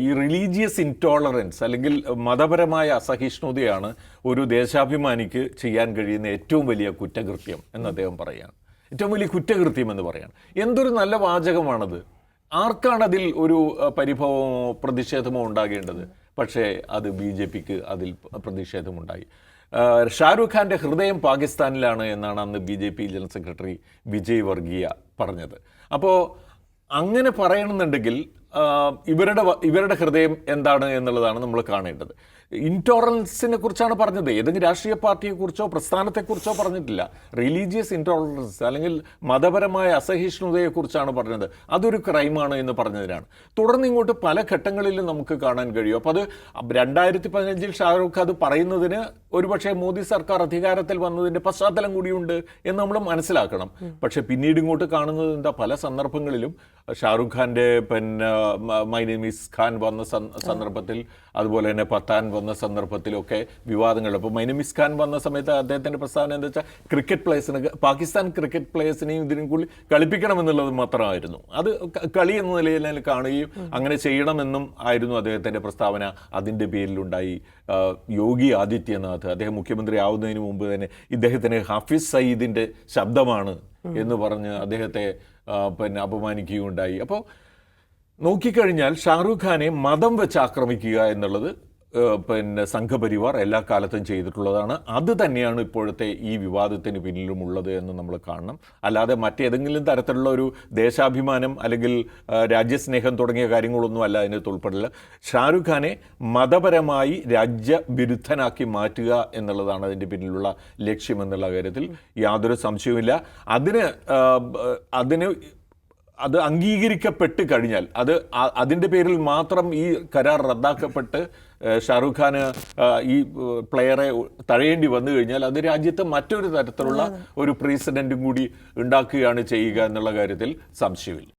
ഈ religious intolerance അല്ലെങ്കിൽ മതപരമായ അസഹിഷ്ണുതയാണ് ഒരു ദേശാഭിമാനിക്ക് ചെയ്യാൻ കഴിയുന്ന ഏറ്റവും വലിയ കുറ്റകൃത്യം എന്ന് അദ്ദേഹം പറയുകയാണ്. ഏറ്റവും വലിയ കുറ്റകൃത്യം എന്ന് പറയാണ്. എന്തൊരു നല്ല വാചകമാണത്. ആർക്കാണ് അതിൽ ഒരു പരിഭവമോ പ്രതിഷേധമോ ഉണ്ടാകേണ്ടത്? പക്ഷേ അത് BJPക്ക് അതിൽ പ്രതിഷേധമുണ്ടായി. ഷാരൂഖ് ഖാൻ്റെ ഹൃദയം പാകിസ്ഥാനിലാണ് എന്നാണ് അന്ന് BJP ജനറൽ സെക്രട്ടറി വിജയ് വർഗീയ പറഞ്ഞത്. അപ്പോൾ അങ്ങനെ പറയണമെന്നുണ്ടെങ്കിൽ ഇവരുടെ ഹൃദയം എന്താണ് എന്നുള്ളതാണ് നമ്മൾ കാണേണ്ടത്. ഇൻടോളറൻസിനെ കുറിച്ചാണ് പറഞ്ഞത്. ഏതെങ്കിലും രാഷ്ട്രീയ പാർട്ടിയെക്കുറിച്ചോ പ്രസ്ഥാനത്തെക്കുറിച്ചോ പറഞ്ഞിട്ടില്ല. റിലീജിയസ് ഇൻടോളറൻസ് അല്ലെങ്കിൽ മതപരമായ അസഹിഷ്ണുതയെക്കുറിച്ചാണ് പറഞ്ഞത്. അതൊരു ക്രൈമാണ് എന്ന് പറഞ്ഞതിനാണ്. തുടർന്ന് ഇങ്ങോട്ട് പല ഘട്ടങ്ങളിലും നമുക്ക് കാണാൻ കഴിയും. അപ്പോൾ അത് 2015 ഷാരൂഖ് അത് പറയുന്നതിന് ഒരുപക്ഷെ മോദി സർക്കാർ അധികാരത്തിൽ വന്നതിൻ്റെ പശ്ചാത്തലം കൂടിയുണ്ട് എന്ന് നമ്മൾ മനസ്സിലാക്കണം. പക്ഷെ പിന്നീട് ഇങ്ങോട്ട് കാണുന്നത് എന്താ, പല സന്ദർഭങ്ങളിലും ഷാരൂഖ് ഖാൻ്റെ മൈ നെയിം ഈസ് ഖാൻ വന്ന സന്ദർഭത്തിൽ, അതുപോലെ തന്നെ പത്താൻ വന്ന സന്ദർഭത്തിലൊക്കെ വിവാദങ്ങൾ. അപ്പോൾ മൈ നെയിം ഈസ് ഖാൻ വന്ന സമയത്ത് അദ്ദേഹത്തിൻ്റെ പ്രസ്താവന എന്താ വെച്ചാൽ ക്രിക്കറ്റ് പ്ലേയേഴ്സിന്, പാകിസ്ഥാൻ ക്രിക്കറ്റ് പ്ലേയേഴ്സിനെയും ഇതിനും കൂടി കളിപ്പിക്കണമെന്നുള്ളത് മാത്രമായിരുന്നു. അത് കളി എന്ന നിലയിൽ കാണുകയും അങ്ങനെ ചെയ്യണമെന്നും ആയിരുന്നു അദ്ദേഹത്തിൻ്റെ പ്രസ്താവന. അതിൻ്റെ പേരിലുണ്ടായി യോഗി ആദിത്യനാഥ്, അദ്ദേഹം മുഖ്യമന്ത്രി ആവുന്നതിന് മുമ്പ് തന്നെ ഇദ്ദേഹത്തിന് ഹാഫിസ് സയ്യിദിൻ്റെ ശബ്ദമാണ് എന്ന് പറഞ്ഞ് അദ്ദേഹത്തെ അപമാനിക്കുകയുണ്ടായി. അപ്പോൾ നോക്കിക്കഴിഞ്ഞാൽ ഷാരൂഖ് ഖാനെ മതം വെച്ച് ആക്രമിക്കുക എന്നുള്ളത് സംഘപരിവാർ എല്ലാ കാലത്തും ചെയ്തിട്ടുള്ളതാണ്. അത് തന്നെയാണ് ഇപ്പോഴത്തെ ഈ വിവാദത്തിന് പിന്നിലുമുള്ളത് എന്ന് നമ്മൾ കാണണം. അല്ലാതെ മറ്റേതെങ്കിലും തരത്തിലുള്ള ഒരു ദേശാഭിമാനം അല്ലെങ്കിൽ രാജ്യസ്നേഹം തുടങ്ങിയ കാര്യങ്ങളൊന്നും അല്ല അതിനകത്ത് ഉൾപ്പെടില്ല. ഷാരൂഖ് ഖാനെ മതപരമായി രാജ്യവിരുദ്ധനാക്കി മാറ്റുക എന്നുള്ളതാണ് അതിൻ്റെ പിന്നിലുള്ള ലക്ഷ്യമെന്നുള്ള കാര്യത്തിൽ യാതൊരു സംശയവുമില്ല. അത് അംഗീകരിക്കപ്പെട്ട് കഴിഞ്ഞാൽ, അതിൻ്റെ പേരിൽ മാത്രം ഈ കരാർ റദ്ദാക്കപ്പെട്ട് ഷാരൂഖ് ഖാന് ഈ പ്ലെയറെ തഴയേണ്ടി വന്നു കഴിഞ്ഞാൽ അത് രാജ്യത്ത് മറ്റൊരു തരത്തിലുള്ള ഒരു പ്രസിഡന്റും കൂടി ഉണ്ടാക്കുകയാണ് ചെയ്യുക എന്നുള്ള കാര്യത്തിൽ സംശയമില്ല.